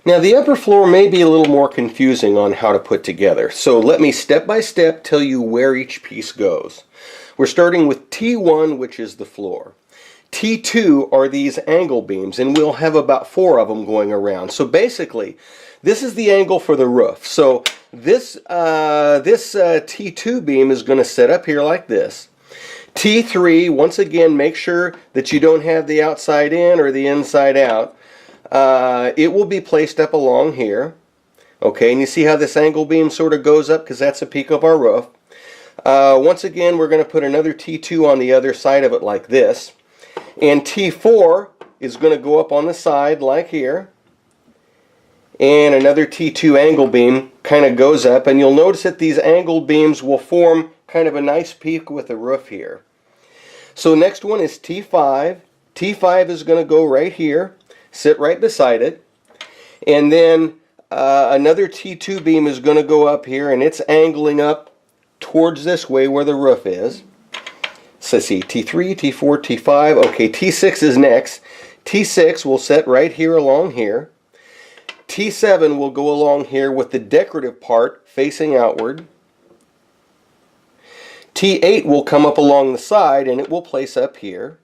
Now the upper floor may be a little more confusing on how to put together, so let me step by step tell you where each piece goes. We're starting with T1, which is the floor. T2 are these angle beams, and we'll have about 4 of them going around. So basically, this is the angle for the roof. So this T2 beam is going to set up here like this. T3, once again, make sure that you don't have the outside in or the inside out. It will be placed up along here. Okay, and you see how this angle beam sort of goes up because that's the peak of our roof. Once again, we're going to put another T2 on the other side of it like this. And T4 is going to go up on the side like here. And another T2 angle beam kind of goes up. And you'll notice that these angled beams will form kind of a nice peak with the roof here. So next one is T5. T5 is going to go right here, sit right beside it. And then another T2 beam is going to go up here, and it's angling up towards this way where the roof is. So see, T3, T4, T5. Okay, T6 is next. T6 will set right here along here. T7 will go along here with the decorative part facing outward. T8 will come up along the side, and it will place up here.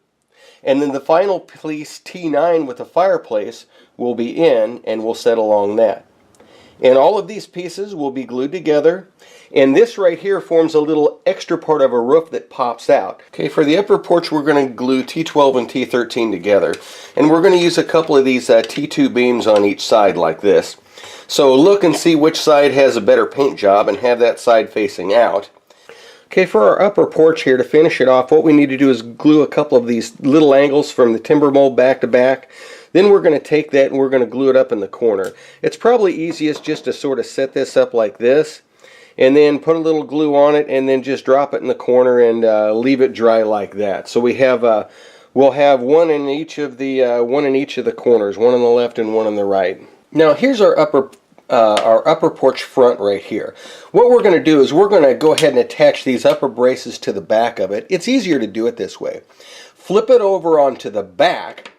And then the final piece, T9 with the fireplace, will be in and will set along that. And all of these pieces will be glued together. And this right here forms a little extra part of a roof that pops out. Okay, for the upper porch, we're going to glue T12 and T13 together. And we're going to use a couple of these T2 beams on each side like this. So look and see which side has a better paint job and have that side facing out. Okay, for our upper porch here, to finish it off, what we need to do is glue a couple of these little angles from the timber mold back to back. Then we're going to take that and we're going to glue it up in the corner. It's probably easiest just to sort of set this up like this, and then put a little glue on it, and then just drop it in the corner and leave it dry like that. So we have we'll have one in each of the corners, one on the left and one on the right. Now here's our upper porch front right here. What we're going to do is we're going to go ahead and attach these upper braces to the back of it. It's easier to do it this way. Flip it over onto the back,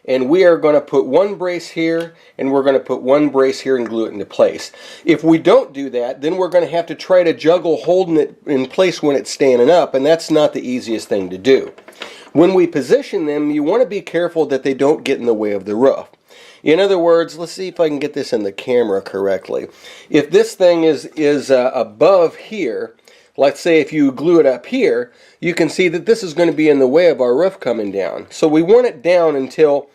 and we are going to put one brace here, and we're going to put one brace here and glue it into place. If we don't do that, then we're going to have to try to juggle holding it in place when it's standing up, and that's not the easiest thing to do. When we position them, you want to be careful that they don't get in the way of the roof. In other words, let's see if I can get this in the camera correctly. If this thing is above here, let's say if you glue it up here, you can see that this is going to be in the way of our roof coming down. So we want it down until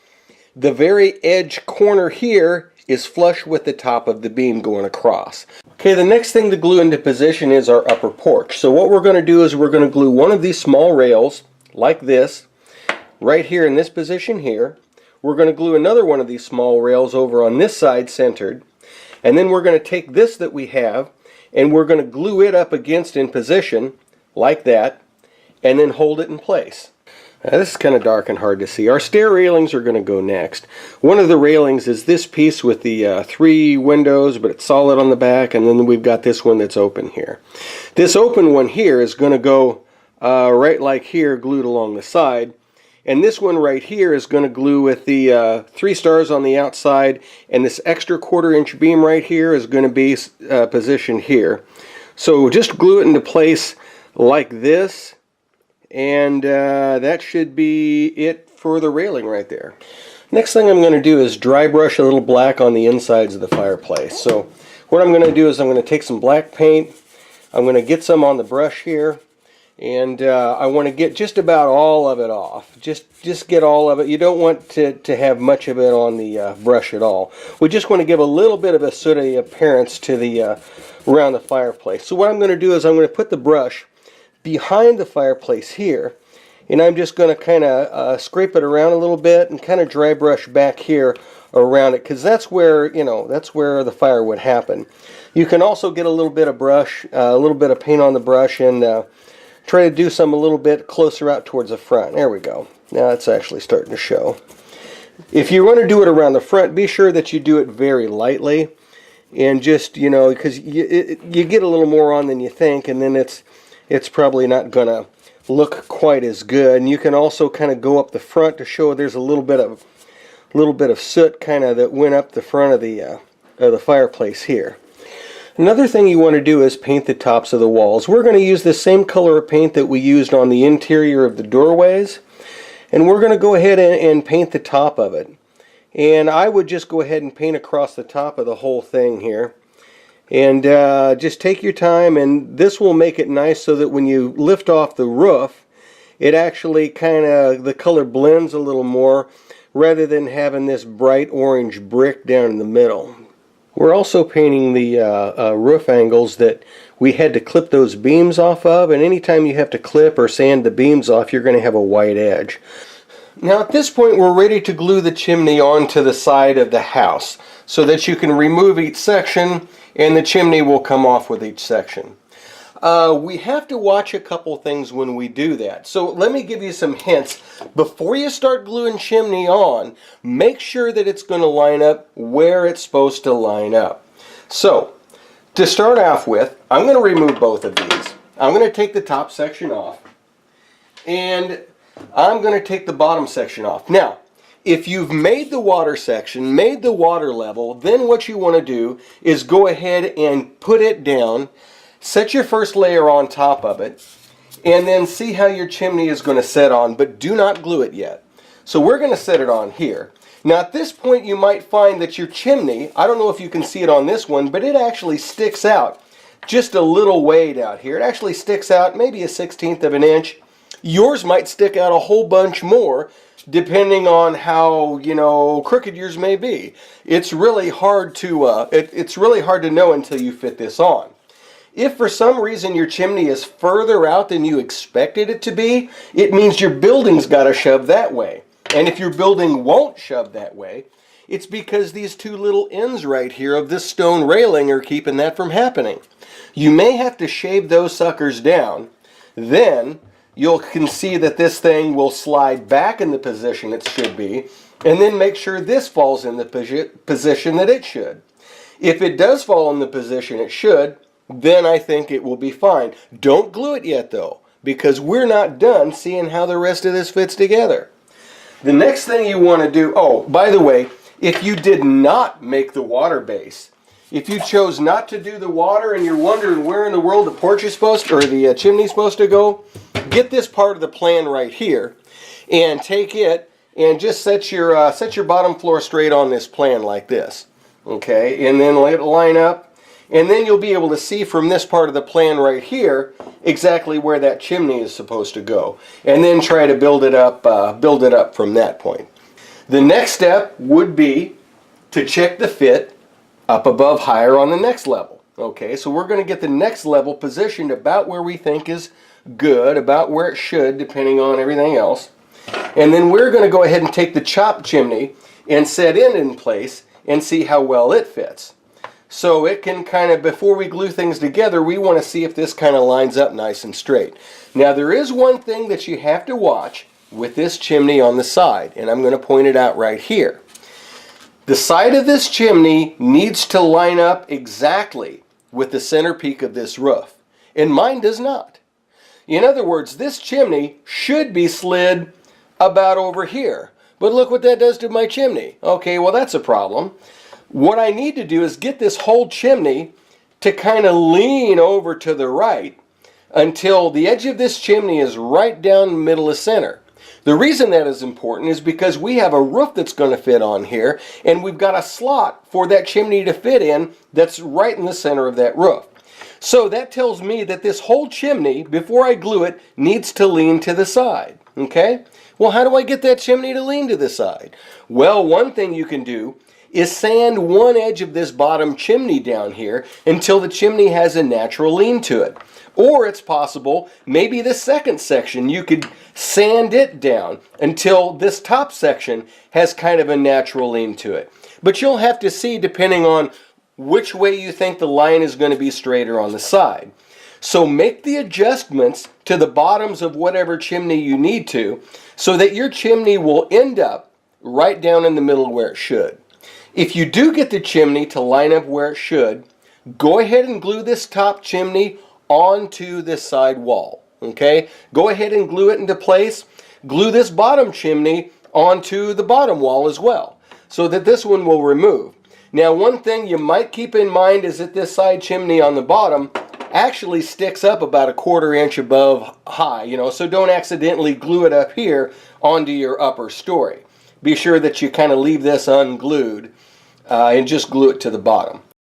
the very edge corner here is flush with the top of the beam going across. Okay, the next thing to glue into position is our upper porch. So what we're going to do is we're going to glue one of these small rails like this right here in this position here. We're going to glue another one of these small rails over on this side centered, and then we're going to take this that we have and we're going to glue it up against in position like that, and then hold it in place. Now, this is kind of dark and hard to see. Our stair railings are going to go next. One of the railings is this piece with the 3 windows, but it's solid on the back, and then we've got this one that's open here. This open one here is going to go right like here, glued along the side. And this one right here is going to glue with the 3 stars on the outside, and this extra 1/4 inch beam right here is going to be positioned here. So just glue it into place like this, and that should be it for the railing right there. Next thing I'm going to do is dry brush a little black on the insides of the fireplace. So what I'm going to do is I'm going to take some black paint, I'm going to get some on the brush here, and I want to get just about all of it off. Just get all of it. You don't want to have much of it on the brush at all. We just want to give a little bit of a sooty appearance to the around the fireplace. So what I'm going to do is I'm going to put the brush behind the fireplace here, and I'm just going to kind of scrape it around a little bit and kind of dry brush back here around it, because that's where, that's where the fire would happen. You can also get a little bit of brush, a little bit of paint on the brush, and try to do some a little bit closer out towards the front. There we go. Now it's actually starting to show. If you want to do it around the front, be sure that you do it very lightly, and just, because you get a little more on than you think, and then it's probably not going to look quite as good. And you can also kind of go up the front to show there's a little bit of little bit of soot kind of that went up the front of the fireplace here. Another thing you want to do is paint the tops of the walls. We're going to use the same color of paint that we used on the interior of the doorways, and we're going to go ahead and paint the top of it. And I would just go ahead and paint across the top of the whole thing here. And just take your time, and this will make it nice so that when you lift off the roof, it actually the color blends a little more rather than having this bright orange brick down in the middle. We're also painting the roof angles that we had to clip those beams off of, and anytime you have to clip or sand the beams off, you're going to have a white edge. Now at this point we're ready to glue the chimney onto the side of the house so that you can remove each section and the chimney will come off with each section. We have to watch a couple things when we do that. So let me give you some hints. Before you start gluing chimney on, make sure that it's going to line up where it's supposed to line up. So to start off with, I'm going to remove both of these. I'm going to take the top section off, and I'm going to take the bottom section off. Now, if you've made the water section, made the water level, then what you want to do is go ahead and put it down. Set your first layer on top of it, and then see how your chimney is going to set on, but do not glue it yet. So we're going to set it on here. Now at this point you might find that your chimney, I don't know if you can see it on this one, but it actually sticks out just a little way out here. It actually sticks out maybe a 1/16 of an inch. Yours might stick out a whole bunch more depending on how, crooked yours may be. It's really hard to it's really hard to know until you fit this on. If for some reason your chimney is further out than you expected it to be, it means your building's got to shove that way. And if your building won't shove that way, it's because these two little ends right here of this stone railing are keeping that from happening. You may have to shave those suckers down. Then you can see that this thing will slide back in the position it should be, and then make sure this falls in the position that it should. If it does fall in the position it should, then I think it will be fine. Don't glue it yet though, because we're not done seeing how the rest of this fits together. The next thing you want to do, oh, by the way, if you did not make the water base, if you chose not to do the water and you're wondering where in the world the porch is supposed to, or the chimney's supposed to go, get this part of the plan right here and take it and just set your bottom floor straight on this plan like this. Okay, and then let it line up. And then you'll be able to see from this part of the plan right here exactly where that chimney is supposed to go. And then try to build it up from that point. The next step would be to check the fit up above higher on the next level. Okay, so we're going to get the next level positioned about where we think is good, about where it should, depending on everything else. And then we're going to go ahead and take the chopped chimney and set it in place and see how well it fits. So it can before we glue things together, we want to see if this kind of lines up nice and straight. Now there is one thing that you have to watch with this chimney on the side, and I'm going to point it out right here. The side of this chimney needs to line up exactly with the center peak of this roof, and mine does not. In other words, this chimney should be slid about over here, but look what that does to my chimney. Okay, well that's a problem. What I need to do is get this whole chimney to kind of lean over to the right until the edge of this chimney is right down the middle of center. The reason that is important is because we have a roof that's going to fit on here, and we've got a slot for that chimney to fit in that's right in the center of that roof. So that tells me that this whole chimney, before I glue it, needs to lean to the side. Okay? Well, how do I get that chimney to lean to the side? Well, one thing you can do is sand one edge of this bottom chimney down here until the chimney has a natural lean to it. Or it's possible, maybe the second section, you could sand it down until this top section has kind of a natural lean to it. But you'll have to see depending on which way you think the line is going to be straighter on the side. So make the adjustments to the bottoms of whatever chimney you need to so that your chimney will end up right down in the middle where it should. If you do get the chimney to line up where it should, go ahead and glue this top chimney onto this side wall. Okay? Go ahead and glue it into place. Glue this bottom chimney onto the bottom wall as well. so that this one will remove. Now, one thing you might keep in mind is that this side chimney on the bottom actually sticks up about 1/4 inch above high, you know, so don't accidentally glue it up here onto your upper story. Be sure that you kind of leave this unglued and just glue it to the bottom.